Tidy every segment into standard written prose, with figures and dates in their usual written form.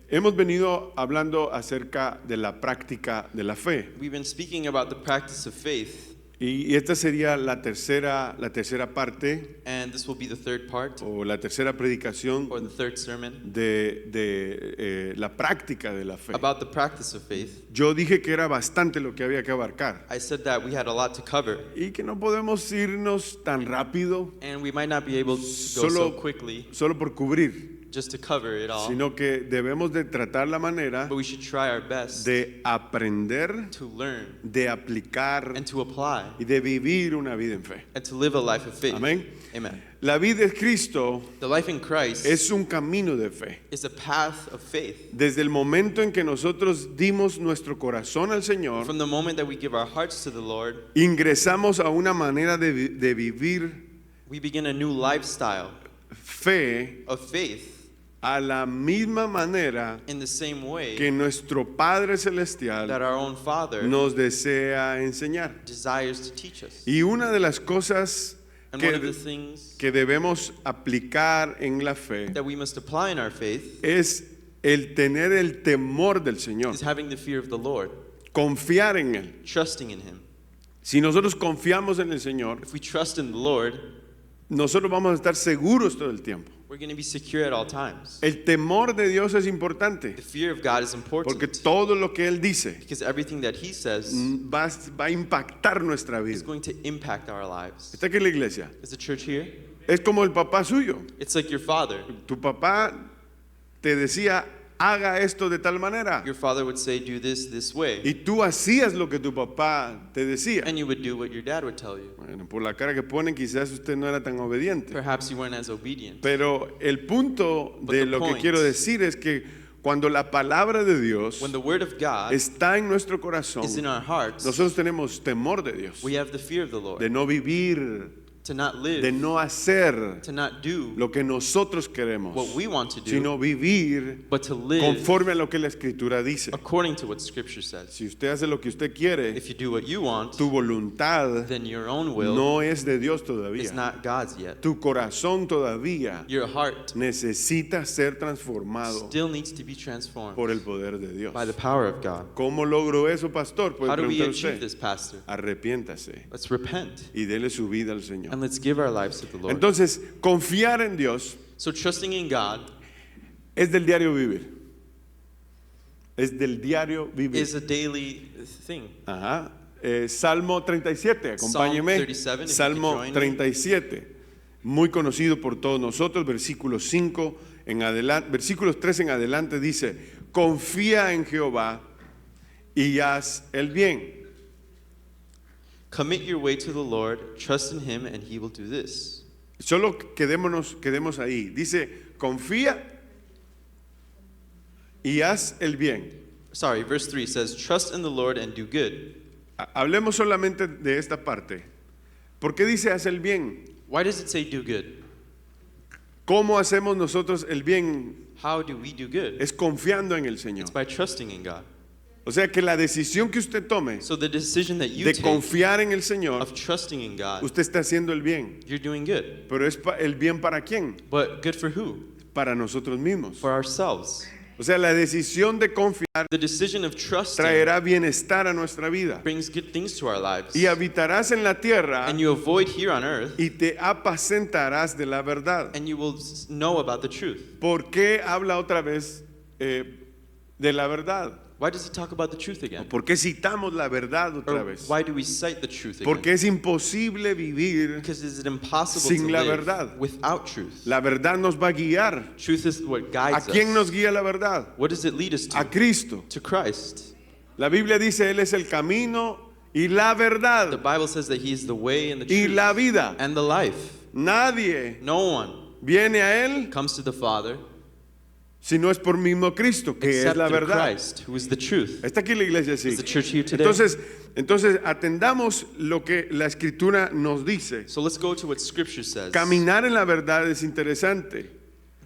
Hemos venido hablando acerca de la práctica de la fe. We've been speaking about the practice of faith, Y esta sería la tercera parte and this will be the third part, o la tercera predicación or the third sermon, de la práctica de la fe. about the practice of faith. Yo dije que era bastante lo que había que abarcar I said that we had a lot to cover, y que no podemos irnos tan rápido and we might not be able to go so solo, quickly solo por cubrir, just to cover it all, sino que debemos de tratar la manera but we should try our best de aprender, to learn de aplicar and to apply y de vivir una vida en fe. and to live a life of faith. Amén. Amen. La vida en Cristo The life in Christ es un camino de fe. is a path of faith. Desde el momento en que nosotros dimos nuestro corazón al Señor, From the moment that we give our hearts to the Lord, ingresamos a una manera de vivir we begin a new lifestyle fe of faith a la misma manera in the same way que nuestro Padre that Celestial our own Father nos desea enseñar. desires to teach us. Y una de las cosas And one of the que, things que debemos aplicar en la fe that we must apply in our faith es el tener el temor del Señor, is having the fear of the Lord, confiar en Él. trusting in Him. Si nosotros confiamos en el Señor, If we trust in the Lord, nosotros vamos a estar seguros todo el tiempo. we're going to be secure at all times. El temor de Dios es importante The fear of God is porque important todo lo que Él dice because everything that He says va a impactar nuestra is vida. going to impact our lives. ¿Está aquí en la iglesia? Is the church here? Es como el papá suyo. It's like your father. Tu papá te decía, haga esto de tal manera. Your father would say, do this way. Y tú hacías lo que tu papá te decía. And you would do what your dad would tell you. Bueno, por la cara que ponen, quizás usted no era tan obediente. Perhaps you weren't as obedient. Pero el punto But de the lo que point- quiero decir es que cuando la palabra de Dios When the word of God está en nuestro corazón, is in our hearts, nosotros tenemos temor de Dios, we have the fear of the Lord. de no vivir, To not live, de no hacer to not do lo que nosotros queremos, what we want to do, sino vivir but to live conforme a lo que la Escritura dice. according to what Scripture says. Si usted hace lo que usted quiere, If you do what you want, tu voluntad then your own will no es de Dios is todavía. not God's yet. Tu corazón todavía Your heart necesita ser transformado still needs to be transformed por el poder de Dios. by the power of God. ¿Cómo logro eso, pastor? Puede How do we preguntar achieve usted. this, Pastor? Arrepiéntase Let's repent y dele su vida al Señor. and let's give our lives to the Lord. Entonces, confiar en Dios So trusting in God es del diario vivir. Es del diario vivir. is a daily thing. Ajá. Salmo 37, Psalm acompáñeme. 37, if you Salmo could join me. 37, muy conocido por todos nosotros, versículos 5 en adelante, versículos 3 en adelante dice, confía en Jehová y haz el bien. Commit your way to the Lord, trust in Him, and He will do this. Solo quedemos ahí. Dice, confía y haz el bien. Sorry, verse 3 says, trust in the Lord and do good. Hablemos solamente de esta parte. ¿Por qué dice haz el bien? Why does it say do good? ¿Cómo hacemos nosotros el bien? How do we do good? Es confiando en el Señor. It's by trusting in God. O sea que la decisión que usted tome So the decision that you de take confiar en el Señor, of trusting in God, usted está haciendo el bien. you're doing good. Pero es el bien para quién? But good for who? Para nosotros mismos. For ourselves. O sea, la decisión de confiar The decision of trusting traerá bienestar a nuestra vida. brings good things to our lives. Y habitarás en la tierra And you avoid here on earth, y te apacentarás de la verdad. and you will know about the truth. ¿Por qué habla otra vez de la verdad? Why does it talk about the truth again? ¿Por qué citamos la verdad otra Or vez? why do we cite the truth again? Porque es imposible vivir. Because is it impossible sin to la live verdad. without truth? La verdad nos va a guiar. Truth is what ¿A guides quién nos us. guía la verdad? What does it lead us A to? Cristo. To Christ. La Biblia dice, Él es el camino y la The verdad Bible says that He is the way and the y truth la vida. and the life. Nadie No one viene a Él comes to the Father si no es por mismo Cristo, que es except la through verdad. Christ, who is the truth. Está aquí la iglesia, sí. Is the church here today? Entonces atendamos lo que la Escritura nos dice. So let's go to what Scripture says. Caminar en la verdad es interesante.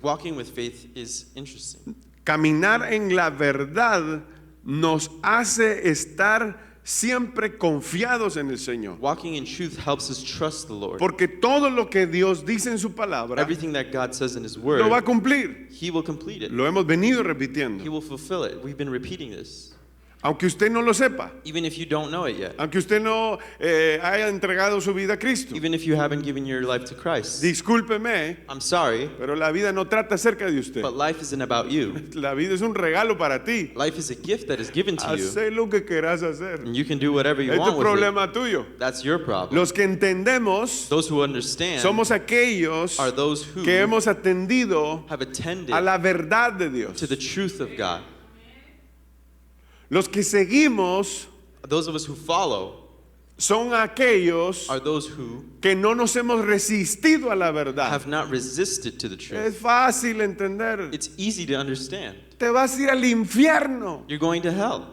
Walking with faith is interesting. Caminar en la verdad nos hace estar siempre confiados en el Señor. Walking in truth helps us trust the Lord. Porque todo lo que Dios dice en su palabra Everything that God says in His Word, lo va a cumplir. He will complete it. Lo hemos venido repitiendo. He will fulfill it. We've been repeating this. Aunque usted no lo sepa, Even if you don't know it yet. aunque usted no haya entregado su vida a Cristo. Even if you haven't given your life to Christ. Discúlpeme, I'm sorry, pero la vida no trata acerca de usted. but life isn't about you. La vida es un regalo para ti. Life is a gift that is given to you. Haz lo que quieras hacer. And you can do whatever you Es tu want with it. problema tuyo. That's your problem. Los que entendemos Those who understand somos aquellos are those who que hemos atendido have attended a la verdad de Dios. to the truth of God. Los que seguimos Those of us who follow son aquellos are those who que no nos hemos resistido a la verdad. have not resisted to the truth. Es fácil entender. It's easy to understand. Te vas a ir al infierno. You're going to hell.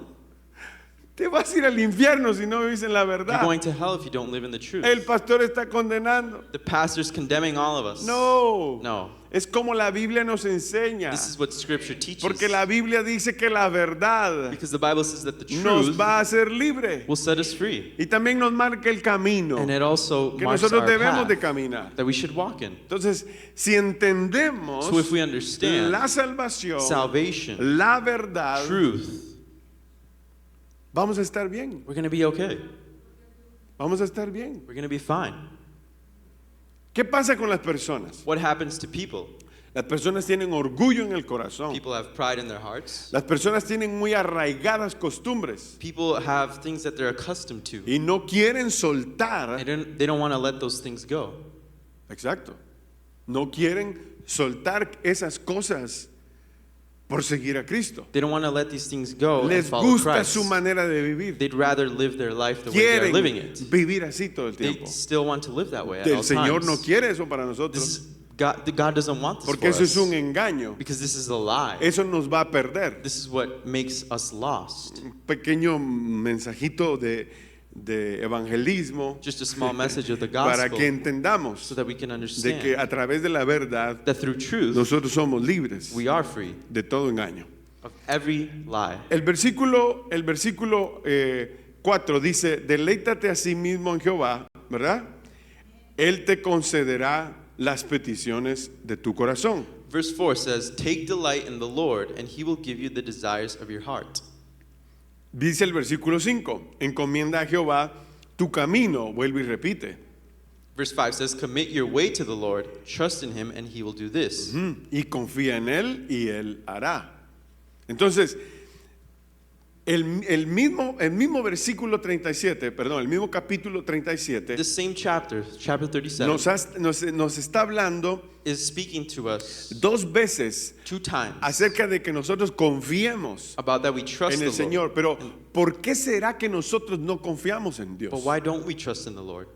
Te vas a ir al infierno si no vives en la You're verdad. going to hell if you don't live in the truth. El pastor está condenando. The pastor's condemning all of us. No. No. Es como la Biblia nos enseña. This is what Scripture teaches. Porque la Biblia dice que la verdad Because the Bible says that the nos truth va a hacer libre. will set us free. Y también nos marca el camino And it also que marks nosotros our debemos de path caminar. that we should walk in. Entonces, si entendemos So if we understand la salvación, salvation, la verdad, truth, vamos a estar bien. we're going to be okay. Vamos a estar bien. We're going to be fine. ¿Qué pasa con las personas? What happens to people? Las personas tienen orgullo en el corazón. People have pride in their hearts. Las personas tienen muy arraigadas costumbres People have things that they're accustomed to. y no quieren soltar. They don't want to let those things go. Exacto. No quieren soltar esas cosas por seguir a Cristo. They don't want to let these things go and Les follow gusta Christ. su manera de vivir. They'd rather live their life the way they're Quieren living it. vivir así todo el They tiempo. still want to live that way at El all Señor times. no quiere eso para This nosotros is God doesn't want this porque for eso es us. un engaño. Because this is a lie. Eso nos va a perder. This is what makes us lost. Un pequeño mensajito de evangelismo Just a small message of the para gospel que entendamos so that we can de understand que a través de la verdad that through truth nosotros somos libres we are free de todo engaño. of every lie. El versículo 4 dice, deleítate a sí mismo en Jehová, ¿verdad? Él te concederá las peticiones de tu corazón. Verse 4 says, "Take delight in the Lord, and He will give you the desires of your heart." Dice el versículo 5, encomienda a Jehová tu camino, vuelve y repite. Verse 5 says, "Commit your way to the Lord, trust in Him, and He will do this." Y confía en Él y Él hará. Entonces, el mismo versículo 37, perdón, el mismo capítulo 37 This same chapter 37, nos está hablando is speaking to us dos veces 2 times acerca de que nosotros confiemos about that we trust en the el Lord. Señor. Pero, ¿por qué será que nosotros no confiamos en Dios? But why don't we trust in the Lord?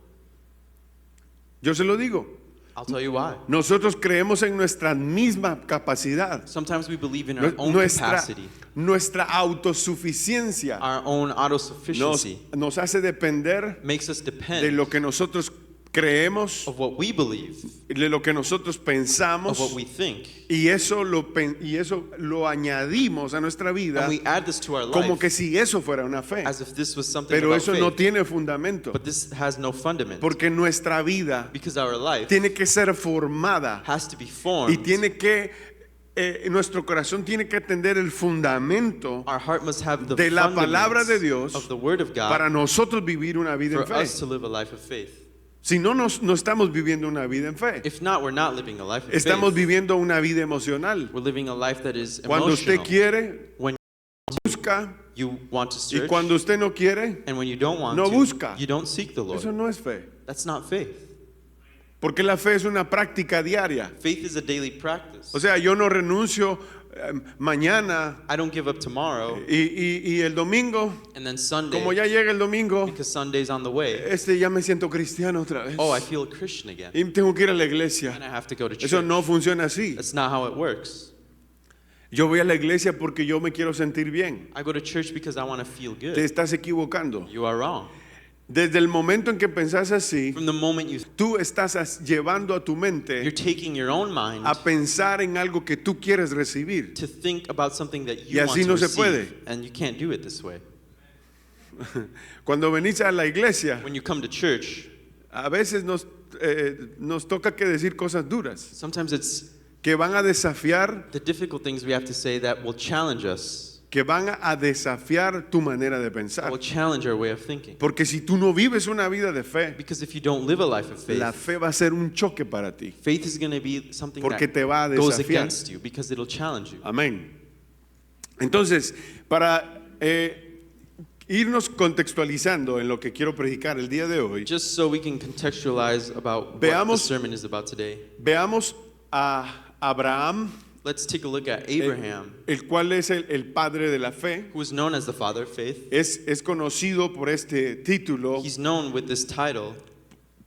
Yo se lo digo. I'll tell you why. Nosotros creemos en nuestra misma capacidad, Sometimes we believe in our own nuestra capacity, autosuficiencia. our own autosufficiency Nos hace depender makes us de depend lo que nosotros creemos, of what we believe, de lo que nosotros of pensamos, what we think. y eso lo añadimos a nuestra vida And we add this to our como life que si eso fuera una fe. as if this was something Pero about eso faith. no tiene fundamento, But this has no fundament. porque nuestra vida Because our life tiene que ser formada has to be y formed. tiene que nuestro corazón tiene que atender el fundamento Our heart must have the de la palabra de fundaments Dios of the Word of God para nosotros vivir una vida en for fe. us to live a life of faith. Si no, no estamos viviendo una vida en fe. If not, we're not living a life of Estamos faith. viviendo una vida emocional. We're living a life that is Cuando usted emotional. quiere, When busca, you want to y search, cuando usted no quiere, and when you don't want no to, busca. you don't seek the Lord. eso no es fe. That's not faith. Porque la fe es una práctica diaria. Faith is a daily practice. O sea, yo no renuncio mañana I don't give up tomorrow, y el domingo, and then Sunday, como ya llega el domingo, because Sunday's on the way, ya me siento cristiano otra vez. oh, I feel a Christian again, Y tengo que ir a la and iglesia. I have to go to church. Eso no funciona así. That's not how it works. Yo voy a la iglesia porque yo me quiero sentir bien. I go to church because I want to feel Te good. estás equivocando. You are wrong. Desde el momento en que pensás así, From the moment tú estás llevando a tu you're mente taking your own mind a pensar en algo que tú quieres recibir. to think about something that Y you want así to no se receive, puede. and you can't do it this way. Cuando venís a la iglesia, When you come to church, a veces nos toca que decir cosas duras, sometimes it's que van a desafiar, the difficult things we have to say that will challenge us, que van a desafiar tu manera de that pensar. will challenge our way of thinking. Porque si tú no vives una vida de fe, Because if you don't live a life of la faith, fe va a ser un choque para ti. faith is going to be something Porque te va a that goes desafiar. against you because it'll challenge you. Amén. Entonces, para irnos contextualizando en lo que quiero predicar el día de hoy, Just so we can contextualize about what the Veamos- sermon is about today, veamos a Abraham, let's take a look at Abraham, el cual es el padre de la fe. who is known as the father of faith. Es conocido por este título He's known with this title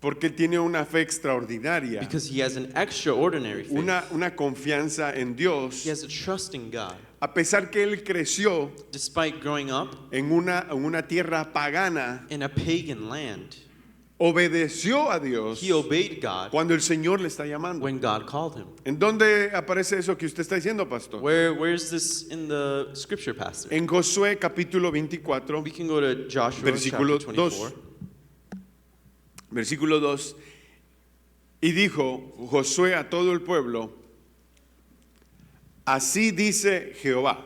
porque él tiene una fe extraordinaria, because he has an extraordinary faith. una confianza en Dios, He has a trust in God. a pesar que él creció Despite growing up en una tierra pagana, in a pagan land, obedeció a Dios he obeyed God cuando el Señor le está llamando. when God called him. ¿En dónde aparece eso que usted está diciendo, pastor? Where's this in the scripture, Pastor? En Josué capítulo 24, We can go to Joshua versículo chapter 2. 24. Versículo 2. Y dijo Josué a todo el pueblo: así dice Jehová,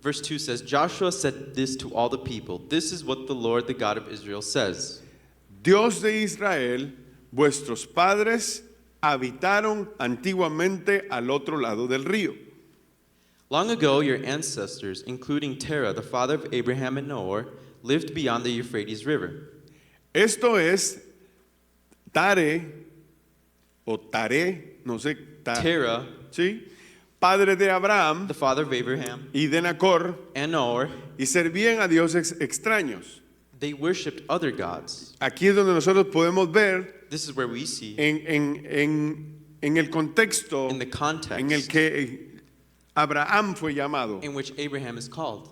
Verse 2 says, Joshua said this to all the people. This is what the Lord, the God of Israel, says. Dios de Israel, vuestros padres habitaron antiguamente al otro lado del río. Long ago, your ancestors, including Terah, the father of Abraham and Noah, lived beyond the Euphrates River. Esto es Tare, o Tare, no sé, Terah, ¿sí? Padre de Abraham the father of Abraham y de Nacor, and Noah, y servían a dioses extraños. they worshipped other gods. Aquí es donde nosotros podemos ver This is where we see, en el contexto in the context en el que Abraham fue llamado. in which Abraham is called.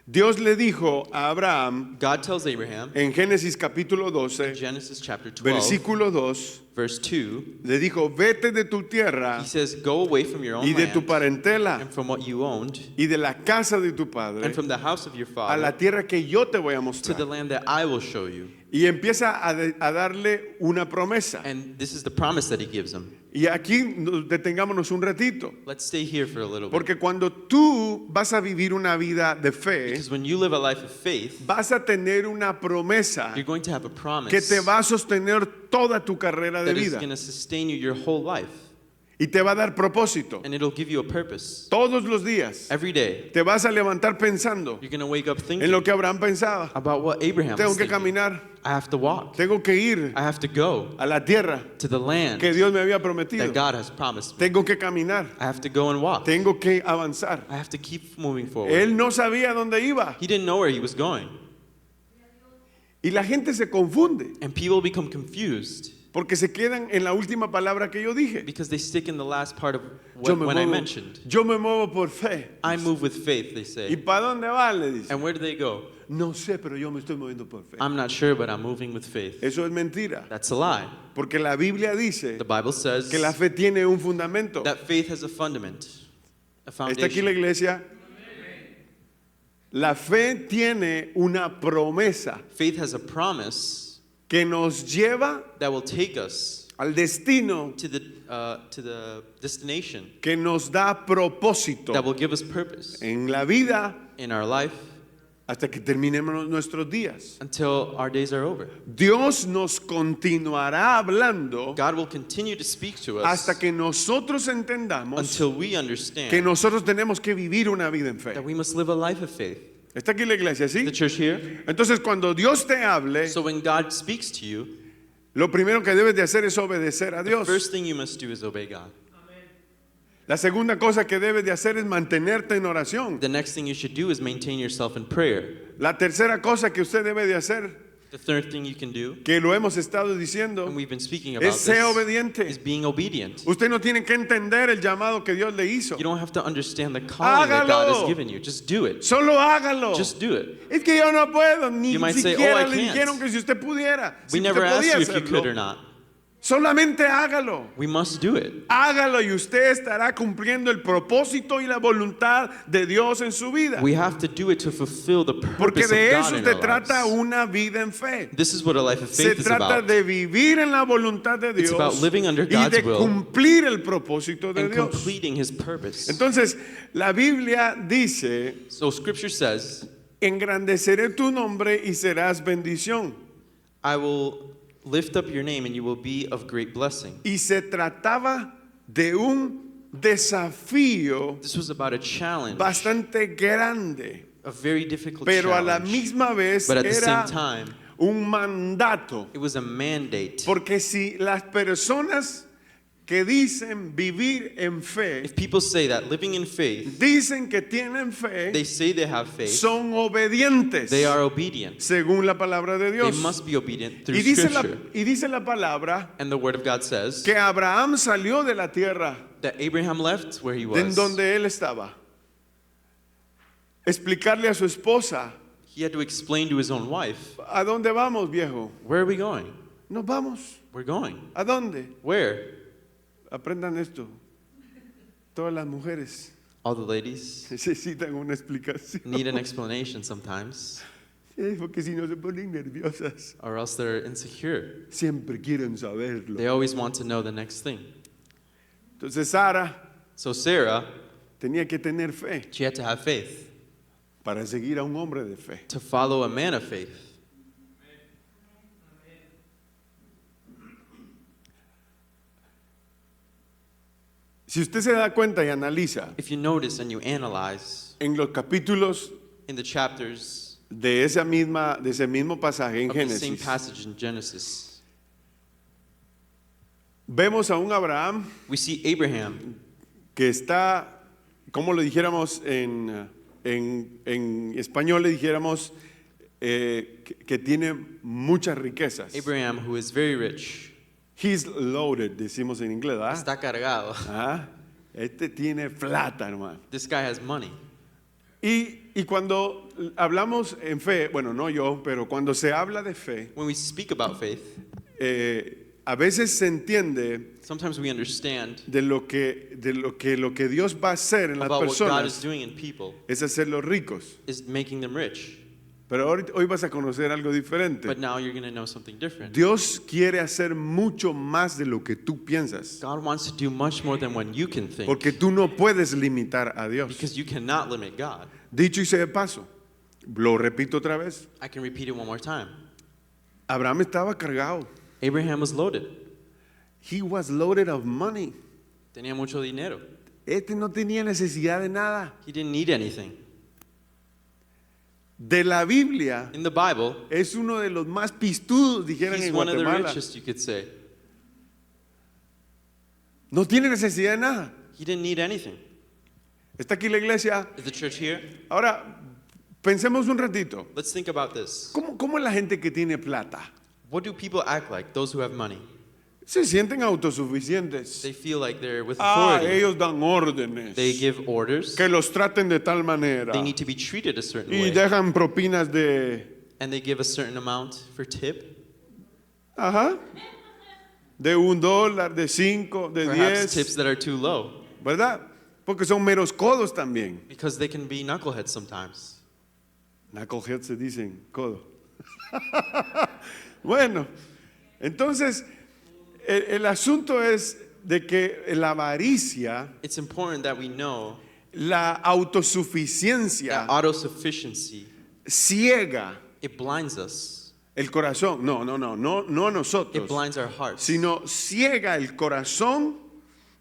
Dios le dijo a Abraham God tells Abraham en Génesis capítulo in 12, Genesis chapter 12, versículo 2, verse 2, le dijo: vete de tu tierra he says, go away from your own y de tu land parentela and from what you owned y de la casa de tu padre and from the house of your a la father tierra que yo te voy a to the mostrar. land that I will show you. Y empieza a darle una promesa. And this is the promise that he gives him. Y aquí detengámonos un ratito. Let's stay here for a little bit. Porque cuando tú vas a vivir una vida de fe, Because when you live a life of faith, vas a tener una promesa you're going to have a promise que te va a sostener toda tu carrera de that is vida going to sustain you your whole life. y te va a dar propósito. And it'll give you a purpose. Todos los días Every day, te vas a levantar pensando you're going to wake up en thinking lo que Abraham pensaba. about what Abraham Tengo was que thinking. caminar, I have to walk. tengo que ir I have to go a la tierra to the land que Dios me había prometido. that God has promised me. Tengo que caminar, I have to go and walk. tengo que avanzar. I have to keep moving forward. Él no sabía dónde iba He didn't know where he was going. y la gente se confunde And people become confused porque se quedan en la última palabra que yo dije. because they stick in the last part of Yo when I mentioned. yo me muevo por fe. I move with faith, they ¿Y say. para dónde van? Le dice. And where do they go? No sé, pero yo me estoy moviendo por fe. I'm not sure, but I'm moving with faith. Eso es mentira. That's a lie. Porque la Biblia dice The Bible says que la fe tiene un fundamento. that faith has a fundament, a ¿Está aquí la foundation. iglesia? La fe tiene una promesa Faith has a promise que nos lleva that will take us al destino, to the destination, que nos da propósito that will give us purpose en la vida in our life hasta que terminemos nuestros días. until our days are over. Dios nos continuará hablando God will continue to speak to us hasta que nosotros entendamos until we que understand nosotros tenemos que vivir una vida en fe. that we must live a life of faith. ¿Está aquí la iglesia, The sí? church here. Entonces, cuando Dios te hable, So when God speaks to you, lo primero que debes de hacer es obedecer a the Dios. first thing you must do is obey God. La segunda cosa que debes de hacer es mantenerte en oración. The next thing you should do is maintain yourself in prayer. La tercera cosa que usted debe de hacer, The third thing you can do, que lo hemos estado diciendo, and we've been speaking about es ser this, obediente. is being obedient. Usted no tiene que entender el llamado que Dios le hizo. You don't have to understand the calling that God Hágalo. has given you. Just do it. Solo hágalo. Just do it. Es que yo no puedo, ni You might say, siquiera "Oh, I le can't." dijeron que si usted pudiera. We Si never usted asked podía you if you could hacerlo. or not. Solamente hágalo. We must do it. Hágalo y usted estará cumpliendo el propósito y la voluntad de Dios en su vida. We have to do it to fulfill the Porque purpose de of eso God in se our trata lives. una vida en fe. This is what a life of Se faith is trata about. de vivir en la voluntad de It's Dios about living under y God's de will cumplir el propósito de and Dios. completing His purpose. Entonces, la Biblia dice, So Scripture says, engrandeceré tu nombre y serás bendición. I will lift up your name and you will be of great blessing. Y se trataba de un desafío This was about a challenge, bastante grande, a very difficult pero a la challenge. misma vez But at the era same time, un mandato. it was a mandate. Porque si las personas que dicen vivir en fe, If people say that living in faith, dicen que tienen they fe, say they have faith, son obedientes they are obedient. según la palabra de They Dios. must be obedient through Y dice Scripture. la palabra And the Word of God says que Abraham salió de la tierra that Abraham left where he de en was. donde él estaba. Explicarle a su esposa, He had to explain to his own wife, ¿a dónde vamos, viejo? where are we going? Nos vamos. We're going. ¿A dónde? Where? Aprendan esto. Todas las mujeres All the ladies necesitan una explicación. need an explanation sometimes, Porque si no se ponen nerviosas. or else they're insecure. Siempre quieren saberlo. They always want to know the next thing. Entonces Sara So Sarah, tenía que tener fe she had to have faith para seguir a un hombre de fe. to follow a man of faith. Si usted se da cuenta y analiza If you notice and you analyze en los capítulos in the chapters de ese mismo pasaje en of the same Génesis, passage in Genesis, vemos a un Abraham we see Abraham, que está, como lo dijéramos en español, le dijéramos que tiene muchas riquezas. Abraham who is very rich, He's loaded, decimos en inglés, ¿ah? está cargado. Ah, este tiene plata, hermano. This guy has money. Y cuando hablamos en fe, bueno, no yo, pero cuando se habla de fe, When we speak about faith, a veces se entiende sometimes we understand de lo que Dios va a hacer en las about what God is personas doing in people es hacerlos ricos. is making them rich. Pero hoy vas a conocer algo diferente. But now you're going to know something different. Dios quiere hacer mucho más de lo que tú piensas. God wants to do much more than what you can think, Porque tú no puedes limitar a Dios. because you cannot limit God. Dicho y sea de paso, lo repito otra vez, I can repeat it one more time. Abraham estaba cargado. Abraham was loaded. He was loaded of money. Tenía mucho dinero. Este no tenía necesidad de nada. He didn't need anything. De la Biblia, In the Bible, es uno de los más pistudos, dijeran he's en one of the Guatemala. richest, you could say. No tiene necesidad de nada. He didn't need anything. Está aquí la iglesia. Is the church here? Ahora, pensemos un ratito. Let's think about this. ¿Cómo es la gente que tiene plata? What do people act like, those who have money? Se sienten autosuficientes. They feel like they're with Ah, authority. ellos dan órdenes. They give orders. Que los traten de tal manera. They need to be treated a certain Y way. dejan propinas de... And they give a certain amount for tip. Ajá. De $1, de 5, de Perhaps tips 10. that are too low. ¿Verdad? Porque son meros codos también. Because they can be knuckleheads sometimes. Knucklehead se dicen, codo. Bueno, entonces el asunto es de que la avaricia, It's important that we know la autosuficiencia that autosufficiency, ciega it blinds us. el corazón. No a It nosotros, blinds our hearts. sino ciega el corazón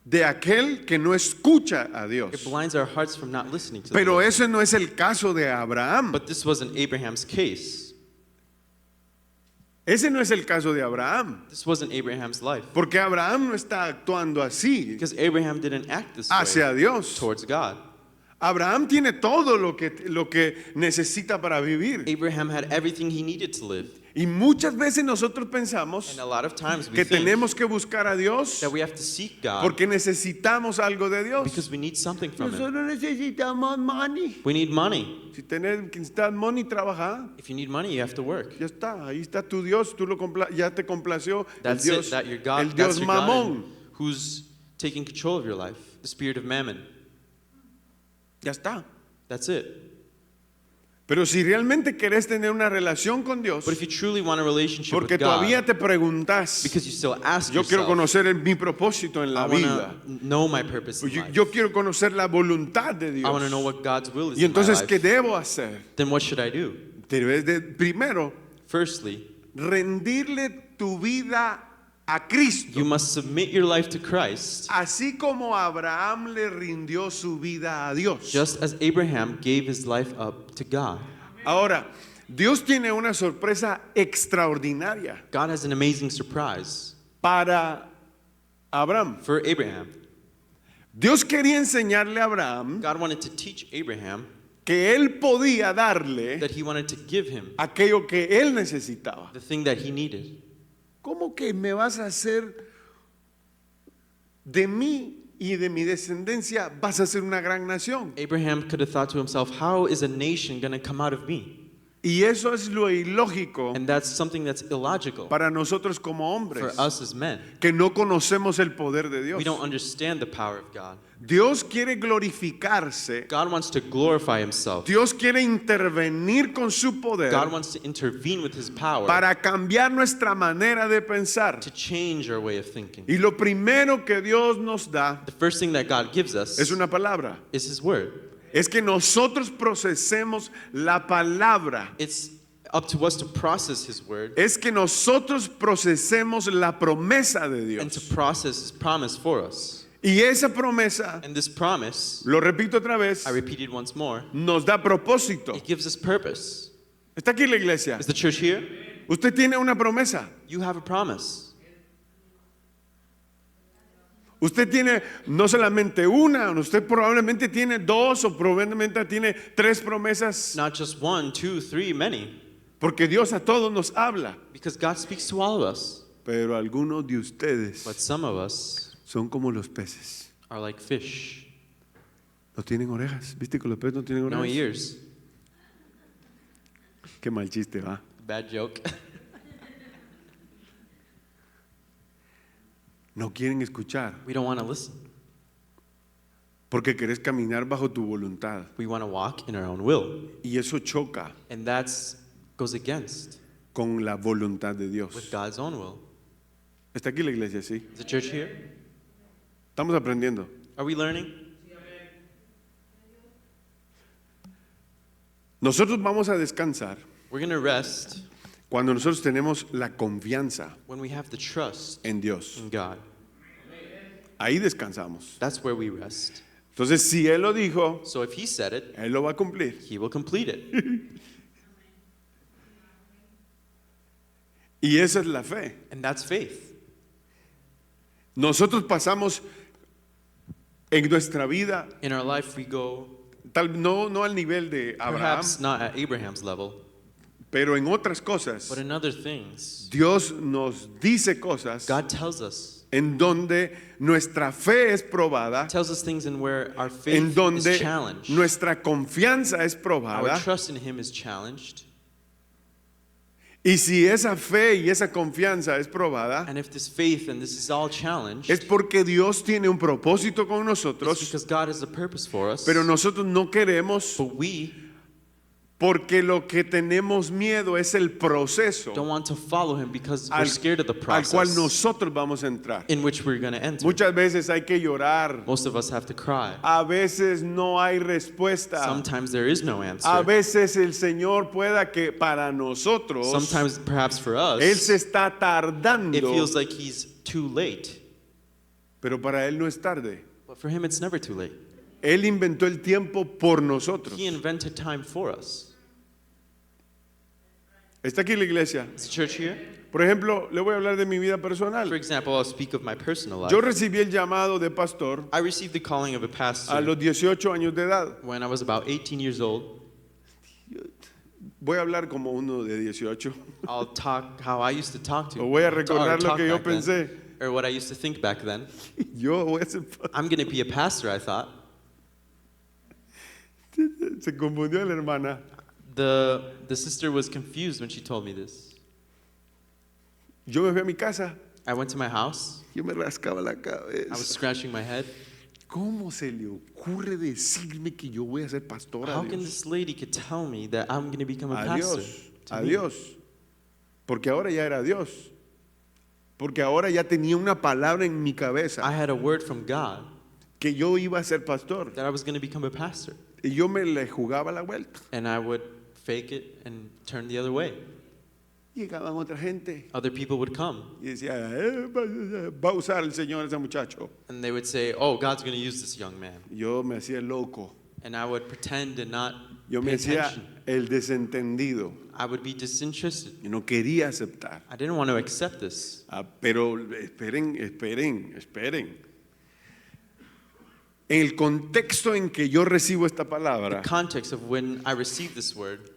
de aquel que no escucha a It Dios. blinds our hearts from not listening to the Pero Lord. ese no es el caso de Abraham. But this wasn't Abraham's case. Ese no es el caso de Abraham. This wasn't Abraham's life. Porque Abraham no está actuando así Because Abraham didn't act this hacia way Dios. towards God. Abraham tiene todo lo que necesita para vivir. Abraham had everything he needed to live. Y muchas veces nosotros pensamos And a lot of times we que think tenemos que buscar a Dios that we have to seek God porque necesitamos algo de Dios. because we need something from Him. Nosotros necesitamos money. We need money. Si necesitas money, trabaja. If you need money, you have to work. Ya está, ahí está tu Dios, tú ya te complació el That's Dios, it. That your God, el that's Dios your God mamón. and who's taking control of your life. The spirit of mammon. Ya está. That's it. Pero si realmente querés tener una relación con Dios, But if you truly want a relationship porque with God, todavía te preguntas, because you still ask yo quiero yourself, conocer mi propósito en I la want vida. to know my purpose in life. Yo quiero conocer la voluntad de I want to Dios. know what God's will is Y in my entonces, life. ¿qué debo hacer? Then what should I do? Debes de, primero, Firstly, rendirle tu vida a Cristo. you must submit your life to Christ, Así como Abraham le rindió su vida a Dios. just as Abraham gave his life up to God. Ahora, Dios tiene una sorpresa extraordinaria God has an amazing surprise para Abraham. for Abraham. Dios quería enseñarle a Abraham God wanted to teach Abraham que él podía darle that he wanted to give him aquello que él necesitaba. the thing that he needed. ¿Cómo que me vas a hacer de mí y de mi descendencia vas a ser una gran nación? Abraham could have thought to himself, how is a nation going to come out of me? Y eso es lo ilógico And that's something that's illogical para nosotros como for hombres, us as men. que no conocemos el poder de Dios. We don't understand the power of God. Dios quiere glorificarse. God wants to glorify himself. Dios quiere intervenir con su poder God wants to intervene with his power para cambiar nuestra manera de pensar. to change our way of thinking. Y lo primero que Dios nos da The first thing that God gives us es una palabra. is his word. Es que nosotros procesemos la palabra. It's up to us to process his word Es que nosotros procesemos la promesa de and to Dios. process his promise for us. Y esa promesa, And this promise, lo repito otra vez, I repeat it once more, nos da propósito. it gives us purpose. ¿Está aquí la iglesia? Is the church here? Usted tiene una promesa. You have a promise. Usted tiene no solamente una, usted probablemente tiene dos o probablemente tiene tres promesas, Not just one, two, three, many. porque Dios a todos nos habla. Because God speaks to all of us. Pero algunos de ustedes But some of us son como los peces. are like fish. No tienen orejas. ¿Viste que los peces no tienen No orejas? ears. Qué mal chiste, va. Bad joke. No quieren escuchar We don't want to listen. porque querés caminar bajo tu voluntad. We want to walk in our own will. Y eso choca And that goes against con la voluntad de with Dios. God's own will. ¿Está aquí la iglesia? Sí. Is the church here? Estamos aprendiendo. Are we learning? Nosotros vamos a descansar We're going to rest cuando nosotros tenemos la confianza when we have the trust en Dios. in God. Ahí descansamos. That's where we rest. Entonces, si Él lo dijo, So if he said it, Él lo va a cumplir. he will complete it. Y esa es la fe. And that's faith. Nosotros pasamos en nuestra vida, In our life, we go no al nivel de Abraham, perhaps not at Abraham's level, pero en otras cosas. but in other things. Dios nos dice cosas God tells us en donde nuestra fe es probada, tells us things in where our en faith is donde challenged. nuestra confianza es Our probada. trust in him is challenged. Y si esa fe y esa confianza es probada, And if this faith and this is all challenged, es porque Dios tiene un propósito con it's nosotros, because God has a purpose for us. pero nosotros no queremos, But we porque lo que tenemos miedo es el proceso don't want to follow him because we're al, scared of the al cual process nosotros vamos a entrar. in which we're going to enter. Muchas veces hay que llorar, Most of us have to cry. a veces no hay respuesta, Sometimes there is no a answer. veces el Señor pueda que para nosotros Sometimes, perhaps for Él se us, está it tardando, feels like he's too late. pero para Él no es tarde. But for him, it's never too late. Él inventó el tiempo por nosotros. He invented time for us. Está aquí la iglesia. Is the church here? Por ejemplo, le voy a hablar de mi vida For personal. example, I'll speak of my personal life. Yo recibí el llamado de pastor I received the calling of a a pastor los 18 años de edad. when I was about 18 years old. Voy a hablar como uno de 18. I'll talk how I used to talk to. O voy a or recordar lo talk que yo back then, pensé. or what I used to think back then. Yo voy a ser I'm going to be a pastor, I thought. Se confundió la hermana. The sister was confused when she told me this. Yo me fui a mi casa. I went to my house. Yo me rascaba la I was cabeza. scratching my head. ¿Cómo se le ocurre decirme que yo voy a ser pastora? How can this lady could tell me that I'm going to become a A pastor? Dios, to a me? Dios. Porque ahora ya era Dios. Porque ahora ya tenía una palabra en mi I cabeza had a word from God que yo iba a ser pastor. that I was going to become a pastor. Y yo me le jugaba la vuelta. And I would fake it and turn the other way. Llegaban otra gente Other people would come y decía, va a usar el Señor ese muchacho. and they would say, oh, God's going to use this young man. Yo me hacía loco. And I would pretend and not Yo pay me hacía attention. el desentendido. I would be disinterested. Yo no quería aceptar. I didn't want to accept this. Pero esperen. En el contexto en que yo recibo esta palabra, The context of when I received this word,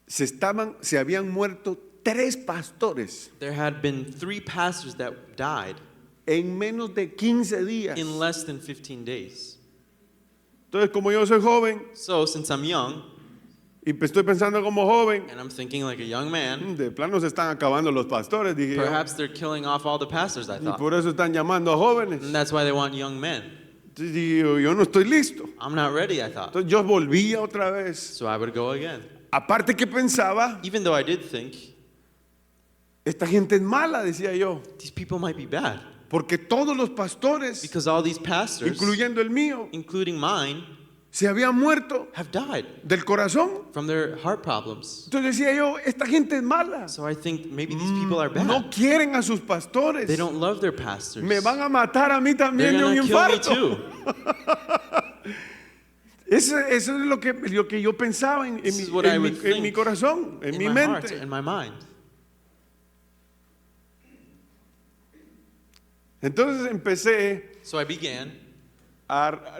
se habían muerto 3 pastores there had been 3 pastors that died en menos de 15 días. in less than 15 days. Entonces, como yo soy joven So, since I'm young y estoy pensando como joven, and I'm thinking like a young man, de plano se están acabando los pastores, dije yo. perhaps they're killing off all the pastors, I Y thought. por eso están llamando a jóvenes. And that's why they want young men. Entonces dije yo no estoy listo. I'm not ready, I thought. Entonces yo volvía otra vez. So I would go again. Aparte que pensaba, Even though I did think, esta gente es mala, decía yo. these people might be bad. Porque todos los pastores, Because all these pastors, incluyendo el mío, including mine, se habían muerto have died del corazón. from their heart problems. Entonces decía yo, esta gente es mala. So I think maybe these people are bad. No quieren a sus pastores. They don't love their pastors. Me van a matar a mí They're también de un going to kill me infarto. too. Eso es lo que yo pensaba en This is what I would en mi think corazón, en in mi my heart, mente. in my mind. Entonces empecé So I began,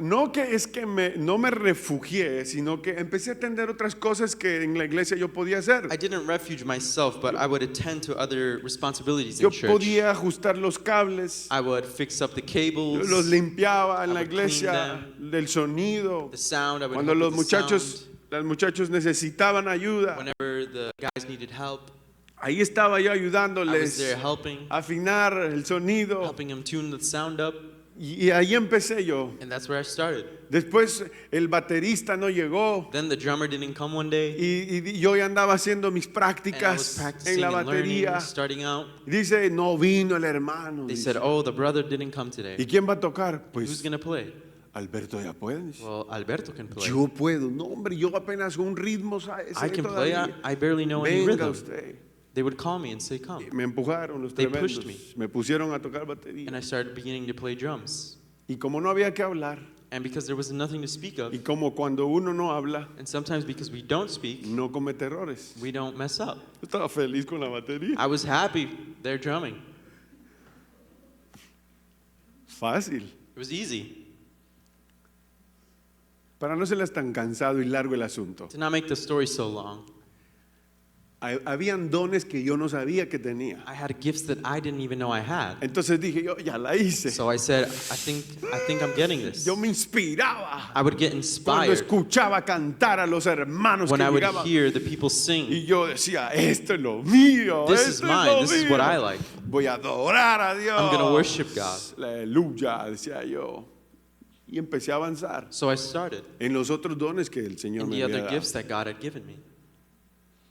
no que es que no me refugié, sino que empecé a atender otras cosas que en la iglesia yo podía hacer. I didn't refuge myself, but I would attend to other responsibilities Yo in church. podía ajustar los cables, I would fix up the yo cables, los limpiaba en I la would clean iglesia, del sonido. the sound. I would Cuando help los with the muchachos, los muchachos necesitaban sound. ayuda, Whenever the guys needed help, ahí estaba yo I was ayudándoles there helping, a afinar el sonido. helping them tune the sound up, Y ahí empecé yo. and that's where I started. Después el baterista no llegó Then the drummer didn't come one day, y yo ya andaba haciendo mis and I was prácticas en practicing la and learning, batería. starting out. Dice, no vino el hermano. They dice. said, "Oh, the brother didn't come ¿Y today. quién va a tocar? Who's Pues gonna play?" Alberto ya puede. dice. Well, Alberto can play. Yo puedo. No, hombre, yo apenas un ritmo sé I can play. todavía. I barely know any Venga rhythm. usted. They would call me and say, "Come," Me empujaron los They tremendos. pushed me. Me pusieron a tocar batería. and I started beginning to play drums. Y como no había que hablar, And because there was nothing to speak of, y como cuando uno no habla, and sometimes because we don't speak, no comete errores. we don't mess up. Yo estaba feliz con la batería. I was happy there drumming. Fácil. It was easy. Para no serles tan cansado y largo el asunto. To not make the story so long, Habían dones que yo no sabía que tenía. I had gifts that I didn't even know I had. Entonces dije yo, ya la hice. So I said, I think I'm getting this. Yo me inspiraba I would get cuando inspired escuchaba cantar a los hermanos when que I would llegaban. hear the people sing. Y yo decía, esto es lo mío. This esto is es mine. lo This is mío. what I like. Voy a adorar a Dios. I'm gonna worship God. Aleluya, decía yo. Y empecé a avanzar So I started en los otros dones que el Señor in me the había other dado. gifts that God had given me.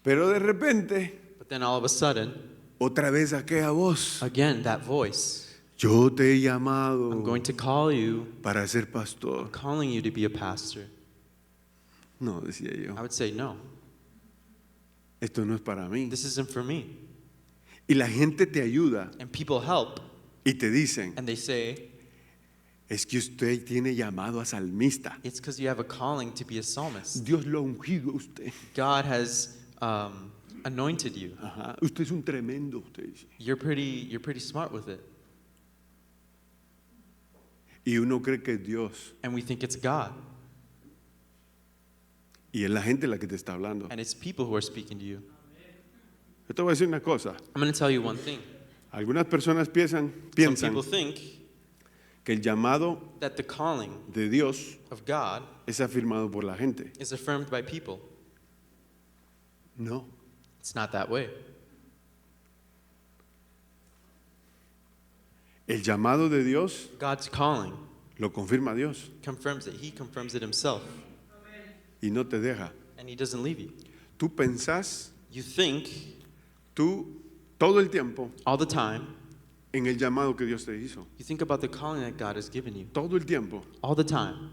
Pero de repente, But then all of a sudden, otra vez aquella voz. again, that voice, Yo te he llamado I'm going to call you, para ser pastor. I'm calling you to be a pastor. No, decía yo. I would say, no, Esto no es para mí. this isn't for me. Y la gente te ayuda And people help, y te dicen, and they say, es que usted tiene llamado a salmista. it's because you have a calling to be a psalmist. Dios lo ha ungido a usted. God has anointed you. Ajá. Usted es un tremendo, usted dice. You're pretty smart with it. Y uno cree que es Dios. And we think it's God. Y es la gente la que te está hablando. and it's people who are speaking to you. Yo te voy a decir una cosa. I'm going to tell you one thing. Algunas personas Some piensan people think que el llamado that the calling de Dios of God es afirmado por la gente. is affirmed by people. No. It's not that way. El llamado de Dios God's calling lo confirma Dios confirms it. He confirms it himself, y no te deja. and he doesn't leave you. Tú pensás, You think tú todo el tiempo all the time, en el llamado que Dios te hizo. you think about the calling that God has given you. Todo el tiempo. All the time.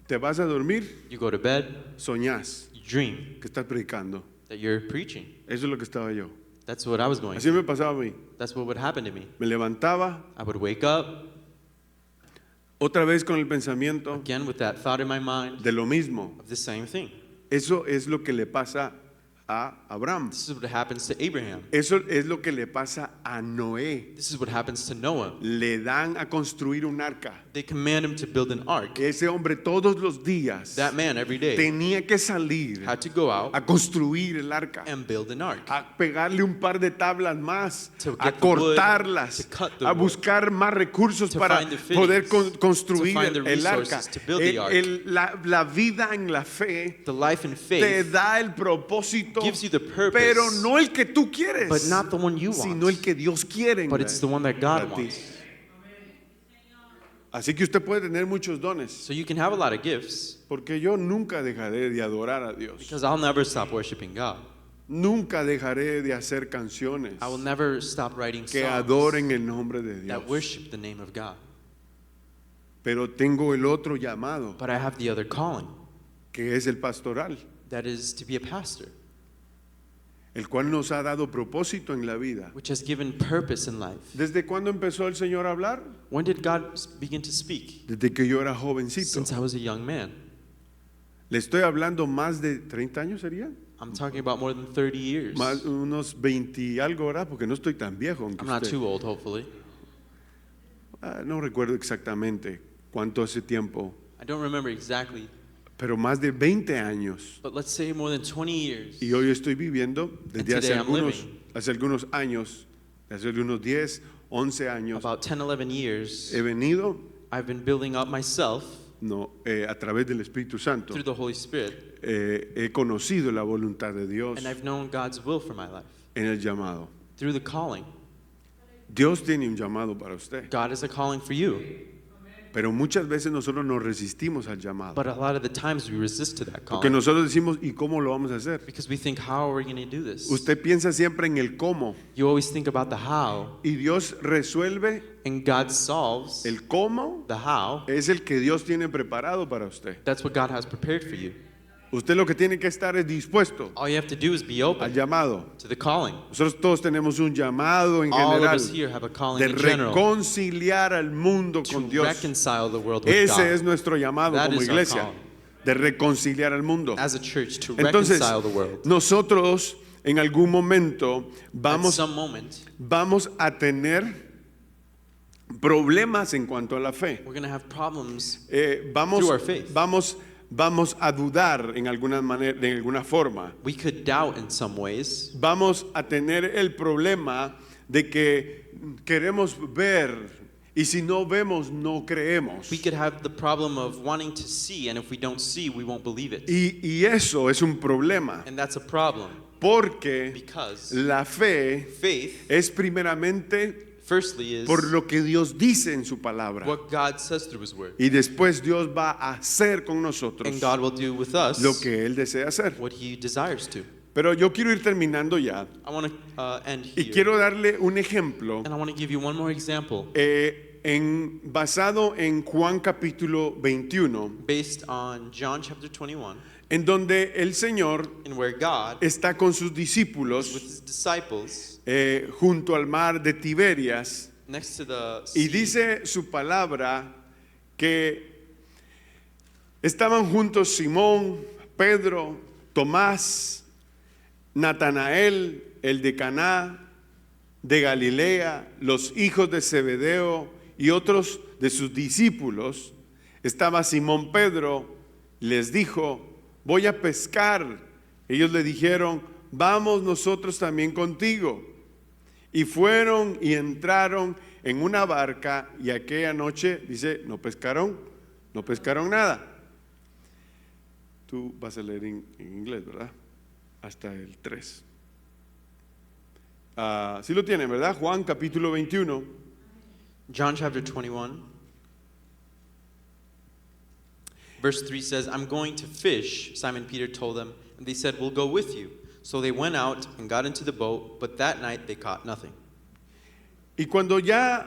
Te vas a dormir, You go to bed, soñás you dream que estás predicando. that you're preaching. Eso es lo que estaba yo. That's what I was going Así through. me pasaba a mí. That's what would happen to me. Me levantaba I would wake up otra vez con el pensamiento again with that thought in my mind de lo mismo. of the same thing. Eso es lo que le pasa a Abraham. This is what happens to Abraham. Eso es lo que le pasa a Noé. This is what happens to Noah. Le dan a construir un arca. They command him to build an ark. Ese hombre todos los días That man every day tenía que salir had to go out a construir el arca, and build an ark. a pegarle un par de tablas más, To a get the wood, cortarlas, to cut the a wood, buscar más recursos to para find the poder fittings, construir to find the el arca. resources to build the ark. La vida en la fe The life and te faith da el propósito, gives you the purpose, pero no el que tú quieres, but not the one you sino want. el que Dios quiere. But it's the one that God para ti. wants. Así que usted puede tener muchos dones, So you can have a lot of gifts, porque yo nunca dejaré de adorar a Dios. because I'll never stop worshiping God. Nunca dejaré de hacer canciones I will never stop writing que songs adoren el nombre de Dios. that worship the name of God. Pero tengo el otro llamado, But I have the other calling, que es el pastoral, that is to be a pastor, el cual nos ha dado propósito en la vida. which has given purpose in life. ¿Desde cuándo empezó el Señor a hablar? When did God begin to speak? Desde que yo era jovencito. Since I was a young man. Le estoy hablando más de 30 años, ¿sería? I'm talking about more than 30 years. Más unos 20 y algo, ¿verdad? Porque no estoy tan viejo. Aunque I'm not usted. too old, hopefully. No recuerdo exactamente cuánto hace tiempo, I don't remember exactly, pero más de 20 años. but let's say more than 20 years. Y hoy estoy viviendo desde And today I'm hace algunos años, hace algunos 10, 11 años, About 10, 11 years, he venido I've been building up myself a través del Espíritu Santo. through the Holy Spirit, He conocido la voluntad de Dios and I've known God's will for my life en el llamado. through the calling. Dios tiene un llamado para usted, God is a calling for you, pero muchas veces nosotros nos resistimos al llamado. but a lot of the times we resist to that Porque calling nosotros decimos, ¿y cómo lo vamos a hacer? because we think, how are we going to do this? Usted piensa siempre en el cómo You always think about the how, y Dios resuelve and God solves el cómo. the how. Es el que Dios tiene preparado para usted. That's what God has prepared for you. Usted lo que tiene que estar es dispuesto All you have to do is be al open llamado. to the calling. Nosotros todos tenemos un llamado en All of general us here have a calling de in general reconciliar al mundo to con Dios. reconcile the world with Ese es God. nuestro llamado That como is our iglesia, calling. de reconciliar al mundo. As a church, to Entonces, reconcile the world. nosotros en algún momento At vamos some moment, a tener problemas en cuanto a la fe. we're going to have problems. Vamos, Through our faith. vamos a dudar en alguna manera, en alguna forma. We could doubt in some ways. Vamos a tener el problema de que queremos ver y si no vemos no creemos. We could have the problem of wanting to see, and if we don't see, we won't believe it. Y eso es un problema And that's a problem porque because la fe faith, es primeramente firstly, is por lo que Dios dice en su palabra. what God says through His Word. Y después Dios va a hacer con nosotros And God will do with us lo que Él desea hacer. what He desires to. Pero yo quiero ir terminando ya I want to end y here. quiero darle un ejemplo And I want to give you one more example basado en Juan capítulo 21, based on John chapter 21, en donde el Señor in where God, está con sus with discípulos His disciples, junto al mar de Tiberias next to the y sea, dice su palabra que estaban juntos Simón, Pedro, Tomás, Natanael, el de Caná de Galilea, los hijos de Zebedeo y otros de sus discípulos. Estaba Simón Pedro, les dijo, voy a pescar. Ellos le dijeron, vamos nosotros también contigo. Y fueron y entraron en una barca y aquella noche, dice, no pescaron nada. Tú vas a leer en inglés, ¿verdad? Hasta el 3. Sí lo tienen, ¿verdad? Juan capítulo 21. John chapter 21. Verse 3 says, I'm going to fish, Simon Peter told them, and they said, we'll go with you. So they went out and got into the boat, but that night they caught nothing. Y cuando ya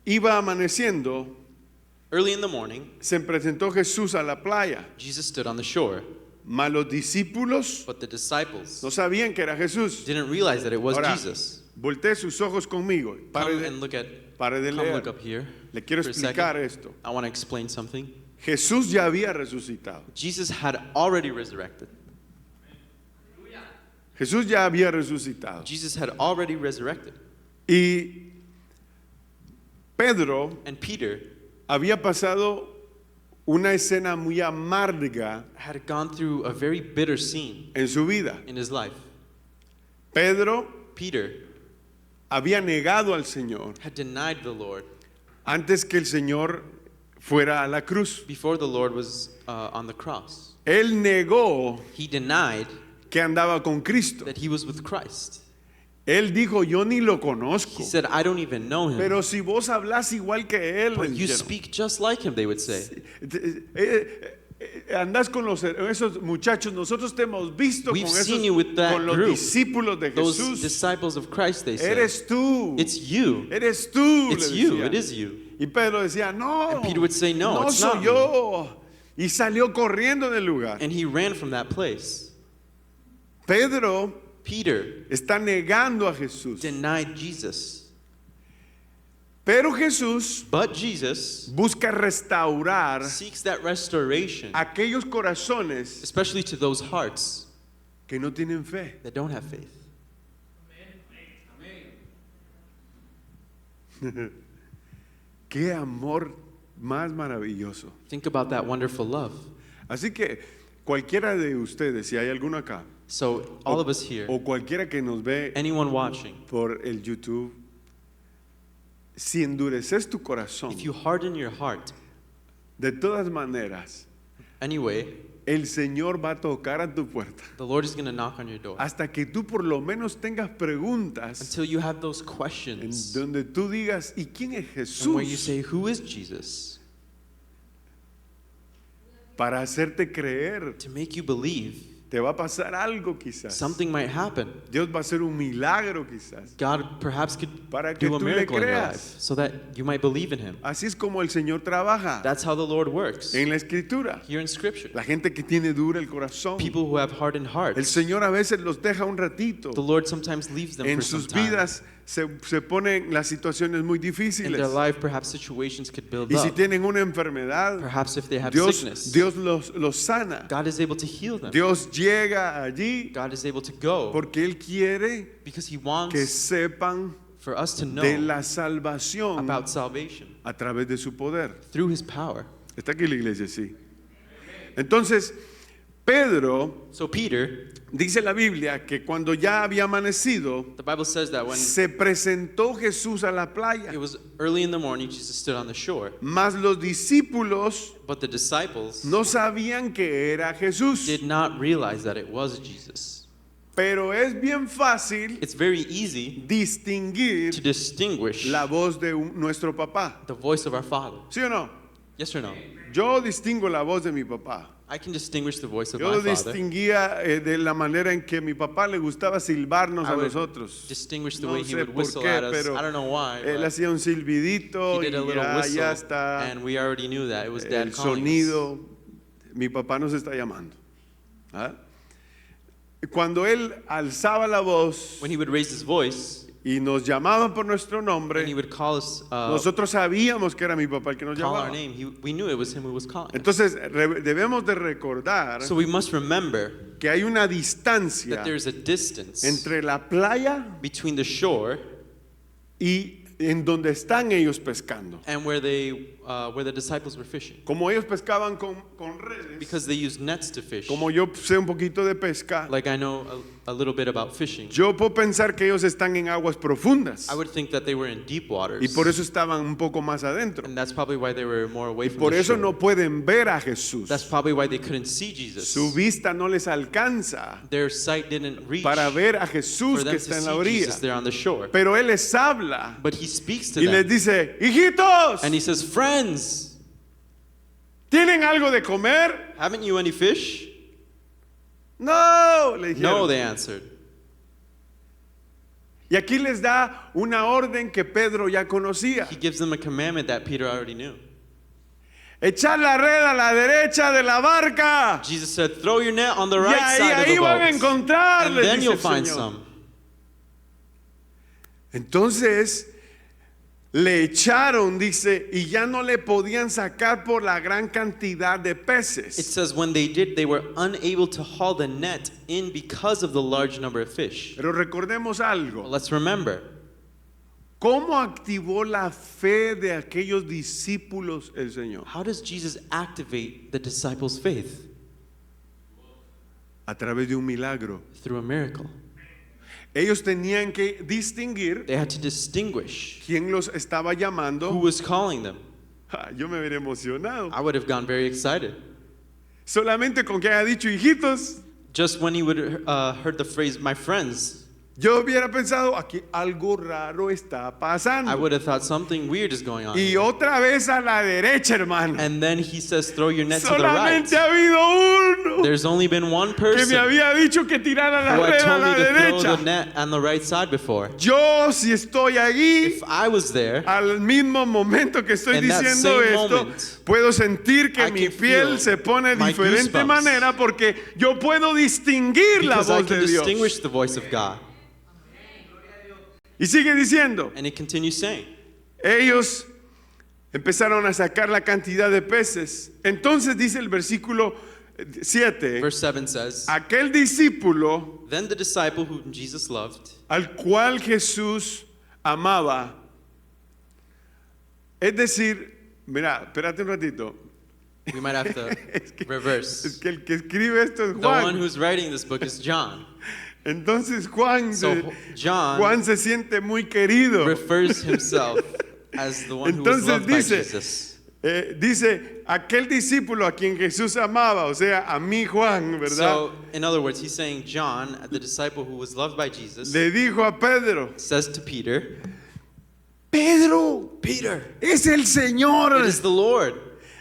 iba amaneciendo, Early in the morning, se presentó Jesús a la playa. Jesus stood on the shore, Mas los discípulos but the disciples no sabían que era Jesús. didn't realize that it was Ahora, Jesus. voltee sus ojos conmigo. Come and look at, Pare de come leer. look up here. Le quiero for a explicar second. esto. I want to explain something. Jesús ya había resucitado. Jesus had already resurrected. Jesús ya había resucitado. Jesus had already resurrected. Y Pedro And Peter había pasado una escena muy amarga had gone through a very bitter scene en su vida. in his life. Pedro Peter había negado al Señor had denied the Lord antes que el Señor fuera a la cruz. before the Lord was on the cross. Él negó He denied que andaba con Cristo. that he was with Christ. Él dijo, yo ni lo conozco. He said, I don't even know him. Pero si vos hablas igual que él, But you dijeron. speak just like him, they would say. Andás con esos muchachos, nosotros te hemos visto We've con, seen you with that con los group. discípulos de Those Jesús. disciples of Christ, they said. Eres tú. It's you. Eres tú. It's le you. decían. It is you. Y Pedro decía, no. And Peter would say, no, it's soy not me. yo. Y salió corriendo del lugar. And he ran from that place. Pedro Peter está negando a Jesús. denied Jesus. Pero Jesús But Jesus busca restaurar seeks that restoration, aquellos corazones especially to those hearts que no tienen fe. that don't have faith. Qué amor más maravilloso. Think about that wonderful love. Así que cualquiera de ustedes, si hay alguno acá, So, all of us here, o cualquiera que nos ve anyone watching, por el YouTube, si endureces tu corazón, if you harden your heart, de todas maneras, anyway, el Señor va a tocar a tu puerta. the Lord is going to knock on your door. Hasta que tú por lo menos tengas preguntas Until you have those en questions, donde tú digas, ¿y quién es and where you Jesús? say, who is Jesus? Para hacerte creer, To make you believe te va a pasar algo quizás. something might happen. Dios va a hacer un milagro quizás. God perhaps could Para que do a tú le miracle in your creas. life so that you might believe in him. Así es como el Señor trabaja That's how the Lord works. en la Escritura. Here in Scripture, La gente que tiene dura el corazón, people who have hardened el hearts, Señor a veces los deja un ratito. the Lord sometimes leaves them En for some sus time. vidas se ponen las situaciones muy In their difíciles. life, perhaps situations could build Y si up. tienen una enfermedad, Perhaps if they have Dios sickness, los sana. God is able to heal them. Dios llega allí God is able to go porque Él quiere because He que wants sepan for us to de know la salvación about salvation a través de su poder. through His power. Está aquí la iglesia, sí. Entonces, Pedro, So Peter, dice la Biblia, que cuando ya había amanecido, the Bible says that when se presentó Jesús a la playa. it was early in the morning, Jesus stood on the shore, Mas los discípulos but the disciples no sabían que era Jesús. did not realize that it was Jesus. Pero es bien fácil It's very easy distinguir to distinguish la voz de nuestro papá. the voice of our Father. ¿Sí o no? Yes or no? Yo distingo la voz de mi papá. I can distinguish the voice of Yo my lo Father. distinguía de la manera en que a mi papá le gustaba silbarnos I a would nosotros. distinguish the No way he sé would por whistle qué, at us. pero I don't know why. él but hacía un silbidito he y did a little ya whistle, está and we already knew that it was Dad el calling us. sonido. Mi papá nos está llamando. ¿Ah? Cuando él alzaba la voz When he would raise his voice y nos llamaba por nuestro nombre, and he would call us, nosotros sabíamos que era mi papá el que nos call our llamaba. name, we knew it was him who was calling. Entonces debemos de recordar So we must remember que hay una distancia that there's a distance entre la playa between the shore y en donde están ellos pescando. and where they where the disciples were fishing. Como ellos pescaban con redes, Because they used nets to fish. como yo sé un poquito de pesca, Like I know a little bit about fishing. yo puedo pensar que ellos están en aguas profundas I would think that they were in deep waters. y por eso estaban un poco más adentro. And that's probably why they were more away from Por the eso shore. no pueden ver a Jesús. That's probably why they couldn't see Jesus. Su vista no les alcanza Their sight didn't reach para ver a for Jesús them que to está en la see orilla. Jesus there on the shore. Pero Él les habla But he speaks to y les them. dice, hijitos, And he says, friends, ¿tienen algo de comer? haven't you any fish? No, le No, dijeron. they answered. Y aquí les da una orden que Pedro ya conocía. He gives them a commandment that Peter already knew. Echar la red a la derecha de la barca. Jesus said, throw your net on the Y right side of ahí the van a boat. encontrar, And les then dice you'll el find Señor. some. Entonces le echaron, dice, y ya no le podían sacar por la gran cantidad de It peces. says when they did, they were unable to haul the net in because of the large number of fish. Pero recordemos algo. Let's remember, ¿Cómo activó la fe de aquellos discípulos el Señor? how does Jesus activate the disciples' faith? A través de un milagro. Through a miracle. Ellos tenían que distinguir They had to distinguish quién los estaba who llamando. was calling them. Yo me hubiera emocionado. I would have gone very excited. Solamente con que haya dicho hijitos, Just when he would heard the phrase, my friends, yo hubiera pensado, aquí algo raro está I pasando. would have thought something weird is going on. Y otra vez a la derecha, hermano. And then he says, throw your net to the right. Solamente ha habido uno There's only been one que me person había dicho que tirara la who had red a told la me to throw derecha. the net on the right side before. Yo, si estoy allí, If I was there, al mismo momento que estoy In that diciendo same esto, moment, puedo sentir que I mi can piel feel se pone de my diferente goosebumps. manera porque yo puedo distinguir la because I voz can de Dios. distinguish the voice of God. Y sigue diciendo, And it continues saying, ellos empezaron a sacar la cantidad de peces. Entonces dice el versículo 7, verse 7 says, aquel discípulo then the disciple whom Jesus loved, al cual Jesús amaba. Es decir, mira, espérate un ratito. we might have to reverse. Es que el que escribe esto es The one Juan. who's writing this book is John. Entonces Juan So John Juan se siente muy querido. refers himself as the one who was Entonces loved by dice, Jesus. dice, aquel discípulo a quien Jesús amaba, o sea, a mí Juan, ¿verdad? So, in other words, he's saying John, the disciple who was loved by Jesus, Le dijo a Pedro, says to Peter, Pedro, Peter, es el Señor, it is the Lord.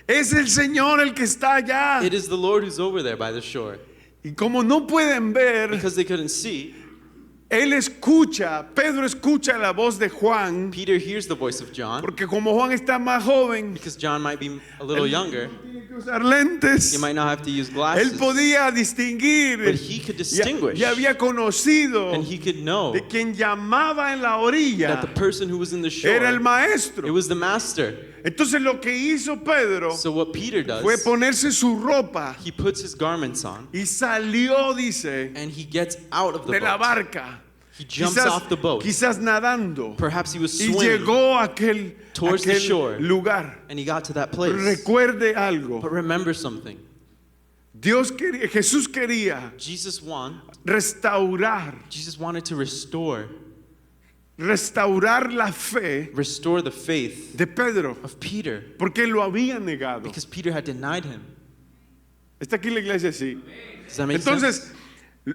es el Señor el que está allá. It is the Lord who's over there by the shore. Y como no pueden ver, Because they couldn't see, él escucha, Pedro escucha la voz de Juan, Peter hears the voice of John. porque como Juan está más joven, Because John might be a little younger, tiene que usar lentes. he might not have to use Él glasses. podía distinguir, But he could distinguish. ya había conocido And he could know de quien llamaba en la that orilla the person who was in the shore, era el it maestro. was the master. Entonces lo que hizo Pedro So what Peter does, fue ponerse su ropa he puts his garments on y salió, dice, and he gets out of the de la boat. barca. He jumps off the boat. Quizás nadando. Perhaps he was Y swimming llegó a aquel towards the shore. lugar. and he got to that place. Recuerde algo. But remember something. Jesús quería Jesus wanted to restaurar la fe restore the faith de Pedro, of Peter porque lo había negado. because Peter had denied him. Está aquí la iglesia, sí. Does that make sense? Entonces,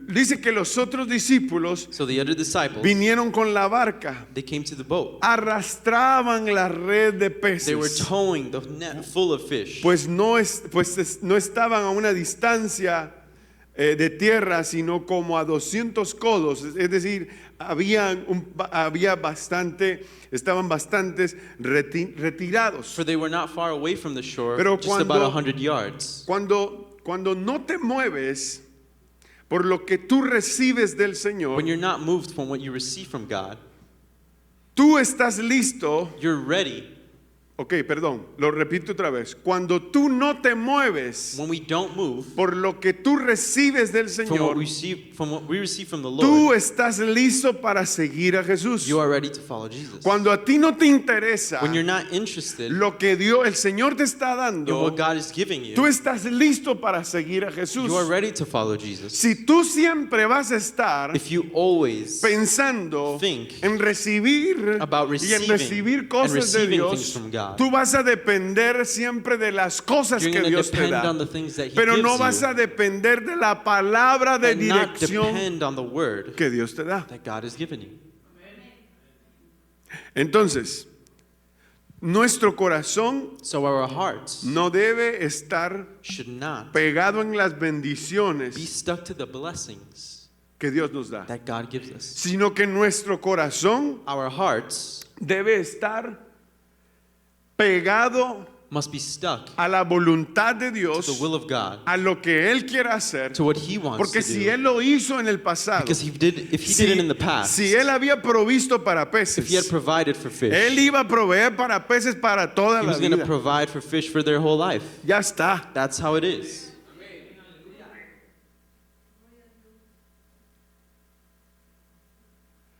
dice que los otros discípulos So the other disciples, vinieron con la barca, they came to the boat. arrastraban la red de They were peces, towing the net full of fish. pues no estaban a una distancia de tierra, sino como a 200 codos, es decir, estaban bastantes retirados. For they were not far away from the shore, Pero just about 100 yards. Cuando no te mueves por lo que tú recibes del Señor, When you're not moved from what you receive from God, tú estás listo you're ready Ok, perdón, lo repito otra vez. Cuando tú no te mueves When we don't move por lo que tú recibes del from what Señor, we receive from the tú Lord, estás listo para seguir a Jesús. you are ready to follow Jesus. Cuando a ti no te interesa When you're not interested in lo que el Señor te está dando, what God is giving tú you, estás listo para seguir a Jesús. you are ready to follow Jesus. Si tú siempre vas a estar If you always pensando think en recibir about y en recibir and cosas de receiving Dios, things from God, tú vas a depender siempre de las cosas you're que going to Dios te depend da, on the things that He pero no gives vas you a depender de la palabra de and not dirección depend on the word que Dios te da. that God has given you. Entonces, nuestro corazón So our hearts no debe estar should not pegado en las be bendiciones stuck to the blessings que Dios nos da, that God gives us. sino que nuestro corazón Our hearts debe estar pegado must be stuck a la voluntad de to the Dios, will of God, a lo que Él quiera hacer, to what He wants porque to si do. Él lo hizo en el pasado, Because if He did it in the past, si Él había provisto para if He had peces, provided for fish, Él iba a proveer para peces para toda He la was going to vida. provide for fish for their whole life. Ya está. That's how it is.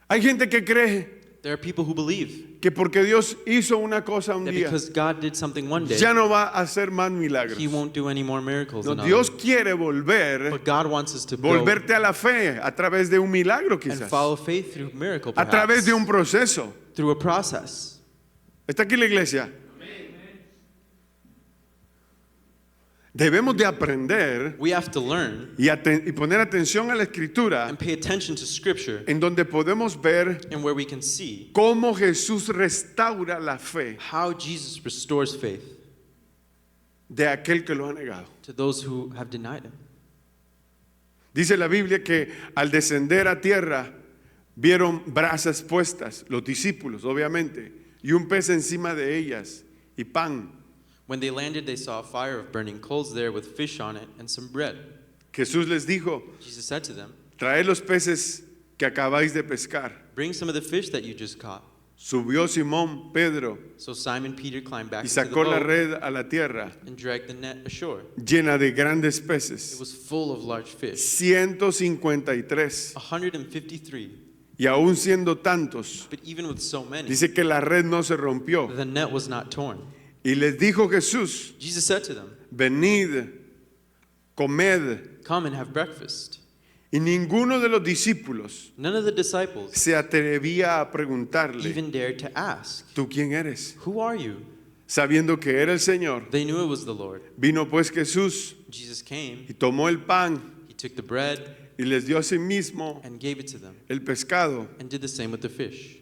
Hay gente que cree There are people who believe que porque Dios hizo una cosa un that día, because God did something one day, ya no va a hacer más milagros. He won't do any more miracles. No, another. Dios quiere volver, But God wants us to go volverte a la fe a través de un milagro and quizás, follow faith through miracle, a través perhaps, de un proceso. through a process. ¿Está aquí la iglesia? Debemos de aprender We have to learn y poner atención a la escritura, and pay attention to Scripture, en donde podemos ver and where we can see cómo Jesús restaura la fe how Jesus restores faith de aquel que lo ha negado. to those who have denied Him. Dice la Biblia que al descender a tierra vieron brasas puestas, los discípulos obviamente, y un pez encima de ellas y pan. When they landed, they saw a fire of burning coals there with fish on it and some bread. Jesús les dijo, Jesus said to them, traed los peces que acabáis de pescar. "Bring some of the fish that you just caught." Subió Simón Pedro So Simon Peter climbed back y into the sacó la boat red a la tierra and dragged the net ashore. llena de grandes It peces, was full of large fish, 153. 153. Y aún siendo tantos, But even with so many, dice que la red no se rompió. the net was not torn. Y les dijo Jesús, Jesus said to them, venid, comed. "Come and have breakfast." Y ninguno de los discípulos None of the disciples se atrevía a preguntarle, even dared to ask, ¿tú quién eres? "Who are you?" Sabiendo que era el Señor. They knew it was the Lord. Vino pues Jesús Jesus came, y tomó el pan He took the bread y les dio a sí mismo and gave it to them, el pescado. and did the same with the fish.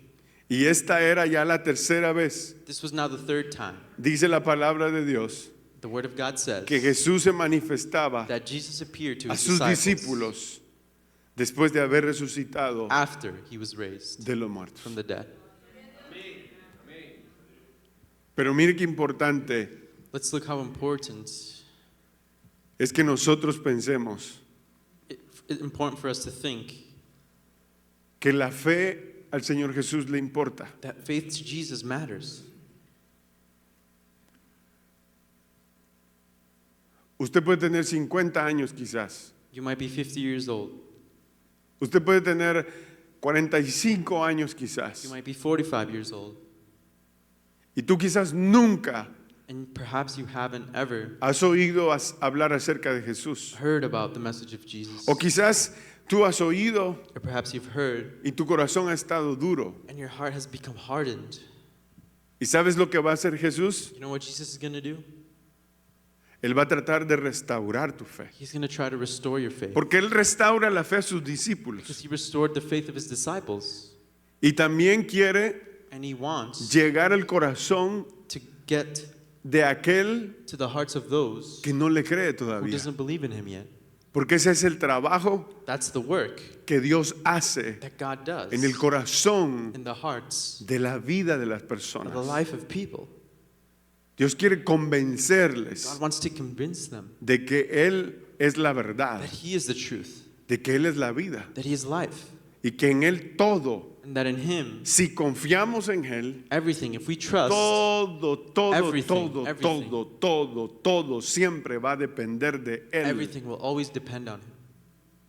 Y esta era ya la tercera vez, This was now the third time. dice la palabra de Dios, The Word of God says que Jesús se manifestaba that Jesus appeared to a His sus disciples discípulos después de haber resucitado after He was raised de los muertos. from the dead. Pero mire qué importante Let's look how important es que nosotros pensemos it's important for us to think que la fe al Señor Jesús le importa. that faith to Jesus matters. Usted puede tener 50 años quizás. You might be 50 years old. Usted puede tener 45 años quizás. You might be 45 years old. Y tú quizás nunca And perhaps you haven't ever has oído hablar acerca de Jesús. heard about the message of Jesus. O quizás tú has oído Or perhaps you've heard y tu corazón ha estado duro. and your heart has become hardened. ¿Y sabes lo que va a hacer Jesús? You know what Jesus is going to do? Él va a tratar de restaurar tu fe. He's going to try to restore your faith. Porque Él restaura la fe a sus Because discípulos. He restored the faith of His disciples. Y también quiere And He wants llegar al corazón to get de aquel to the hearts of those que no le cree who todavía. doesn't believe in Him yet. Porque ese es el trabajo That's the work que Dios hace that God does en el corazón in the hearts de la vida de las of the personas. life of people. Dios quiere convencerles God wants to convince them de que Él es la verdad, that He is the truth, de que Él es la vida that He is life, y que en Él todo, and that in Him, si confiamos en Él, everything, if we trust, todo everything. siempre va a depender de Él. everything will always depend on Him.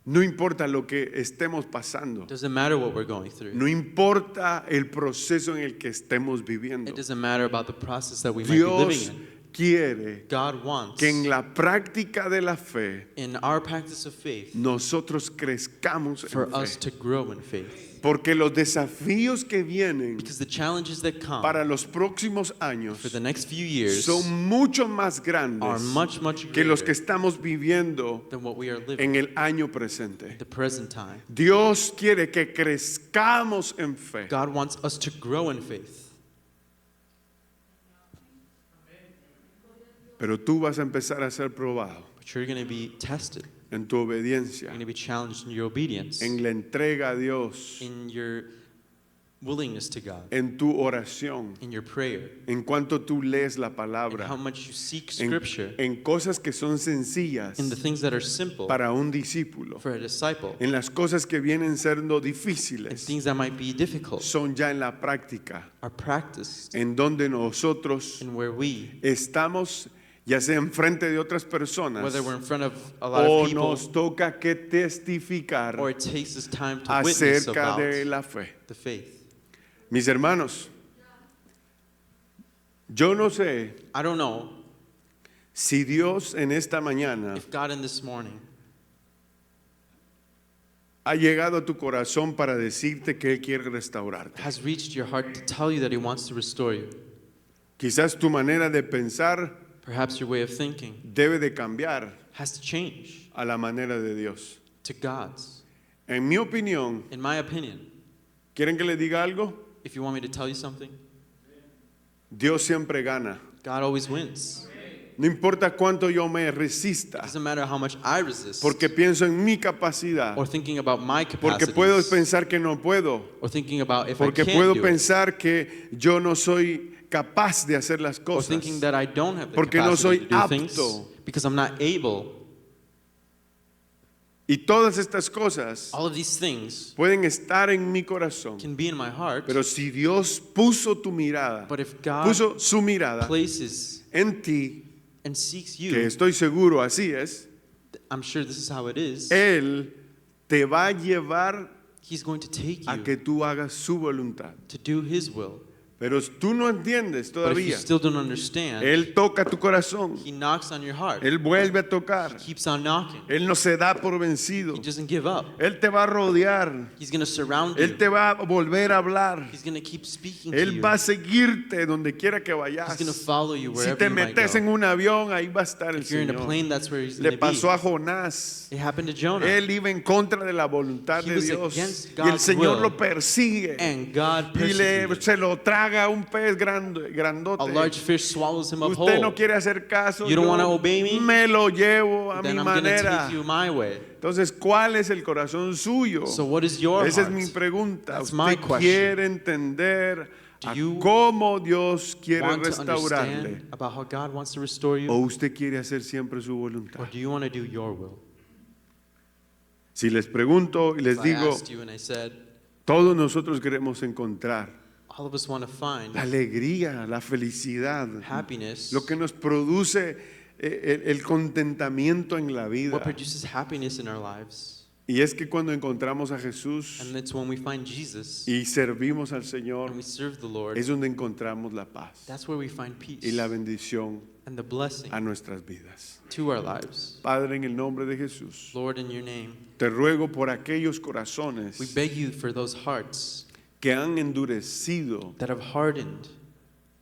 No importa lo que estemos pasando. It doesn't matter what we're going through. No importa el proceso en el que estemos viviendo. It doesn't matter about the process that we might be living Dios in. quiere God wants, que en la práctica de la fe in our practice of faith, nosotros crezcamos for en us fe. to grow in faith. Porque los desafíos que vienen Because the challenges that come para los próximos años for the next few years son mucho más are grandes much que los que greater estamos viviendo than what we are living en el año presente. at the present time. Dios quiere que crezcamos en fe. God wants us to grow in faith. Pero tú vas a empezar a ser probado But you're going to be tested. en tu You're obediencia, going to be challenged in your obedience, en la entrega a Dios, in your willingness to God, en tu oración, in your prayer, en cuanto tú lees la and palabra, how much you seek en, Scripture, en cosas que son sencillas in the things that are simple para un discípulo, for a disciple, en las cosas que vienen siendo and difíciles, things that might be difficult son ya en la práctica, are practiced, en donde nosotros and where we, estamos, ya sea en frente de otras personas, whether we're in front of a lot o of people, nos toca que testificar or it takes us time to witness acerca about de la fe. the faith. Mis hermanos, yo no sé I don't know si Dios en esta mañana if God in this morning ha llegado a tu corazón para decirte que Él quiere restaurarte. has reached your heart to tell you that He wants to restore you. Quizás tu manera de pensar Perhaps your way of thinking debe de cambiar has to change a la manera de Dios. to God's. En mi opinión, In my opinion, ¿quieren que les diga algo? if you want me to tell you something, Dios siempre gana. God always wins. No importa cuánto yo me It resista, doesn't matter how much I resist, porque pienso en mi capacidad, or thinking about my porque puedo capacities, pensar que no puedo, or thinking about if I porque can't puedo do it, pensar que yo no soy capaz de hacer las or cosas, thinking that I don't have the porque no soy capacity to do things apto. because I'm not able. Y todas estas cosas All of these things pueden estar en mi corazón, can be in my heart, pero si Dios puso tu mirada, but if God puso su mirada places en ti, and seeks que you, estoy seguro así es, I'm sure this is how it is, Él te va a llevar He's going to take a you que tú hagas su voluntad. to do His will. Pero tú no entiendes But if you todavía. still don't understand, Él toca tu corazón. He knocks on your heart. Él vuelve a tocar. Keeps on knocking. Él no se da por vencido. He doesn't give up. Él te va a rodear. He's going to surround Él you. te va a volver a hablar. He's going to keep speaking to Él you. va a seguirte donde quiera que He's vayas. going to follow you Si wherever te you might metes go. en un avión, ahí va a estar el If you're in a Señor. plane, that's where He's Le going to pasó a be. Jonás. It happened to Jonah. Él iba en contra de la voluntad He de was Dios. against Y el God's Señor will. lo persigue. And God Y persecuted. se lo traga un pez grandote. A large fish swallows him up Usted no whole. quiere hacer caso. You don't yo wanna obey me? Me lo llevo a Then mi I'm going to manera. take you my way. Entonces, ¿cuál es el corazón suyo? So what is your Esa es heart? mi pregunta. That's my ¿Usted question. quiere entender Do a you cómo Dios quiere Want to restaurarle? understand about how God wants to restore you? ¿O usted quiere hacer siempre su Or voluntad? do you want to do your will? Si les pregunto y les If I digo, asked you and I said, todos nosotros queremos encontrar all of us want to find la alegría, la felicidad, happiness. lo que nos produce el contentamiento en la vida. What produces happiness in our lives? Y es que cuando encontramos a Jesús And it's when we find Jesus y servimos al Señor, and we serve the Lord. es donde encontramos la paz That's where we find peace y la bendición and the blessing a nuestras vidas. to our lives. Padre, en el nombre de Jesús, Lord, in your name, te ruego por aquellos corazones we beg you for those hearts que han endurecido that have hardened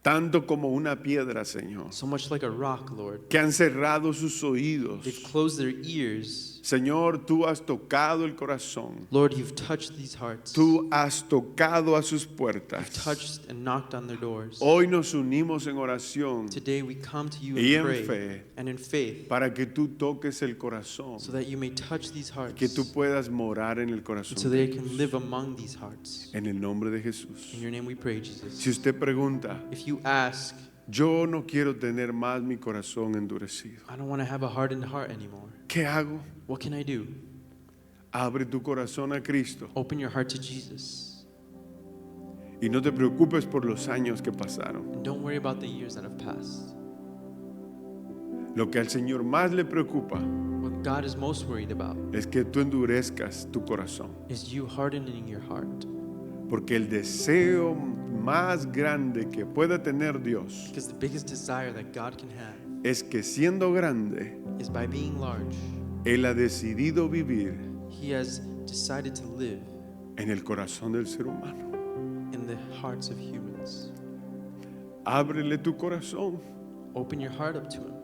tanto como una piedra, Señor, so much like a rock, Lord. que han cerrado sus oídos. They've closed their ears. Señor, tú has tocado el corazón. Lord, you've touched these hearts. Tú has tocado a sus You've puertas. touched and knocked on their doors. Hoy nos unimos en oración Today we come to you y and en pray fe and in faith para que tú toques el corazón, so that you may touch these hearts, que tú puedas morar en el corazón. so they can live among these hearts. En el nombre de Jesús. In your name we pray, Jesus. Si usted pregunta, If you ask, yo no quiero tener más mi corazón endurecido, I don't want to have a hardened heart anymore. ¿qué hago? What can I do? Abre tu corazón a Cristo Open your heart to Jesus. y no te preocupes por los años que pasaron. And don't worry about the years that have passed. Lo que al Señor más le preocupa What God is most worried about es que tú endurezcas tu corazón. is you hardening your heart. Porque el deseo más grande que pueda tener Dios Because the biggest desire that God can have es que siendo grande, is by being large, Él ha decidido vivir He has decided to live en el corazón del ser humano. in the hearts of humans. Ábrele tu corazón Open your heart up to Him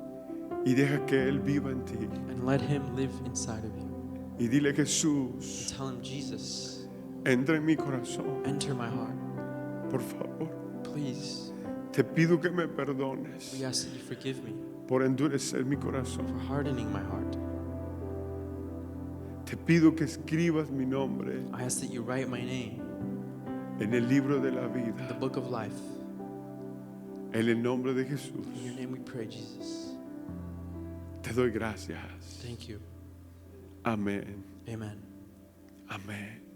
y deja que Él viva en ti. and let Him live inside of you. Y dile, Jesús, Tell Him, Jesus, entra en mi corazón, enter my heart. por favor. Please, Te pido que me perdones we ask that you forgive me por endurecer mi corazón. for hardening my heart. Te pido que escribas mi nombre I ask that you write my name en el libro de la in the vida. book of life. En el nombre de Jesús. In your name we pray, Jesus. Te doy gracias. Thank you. Amén. Amen. Amén.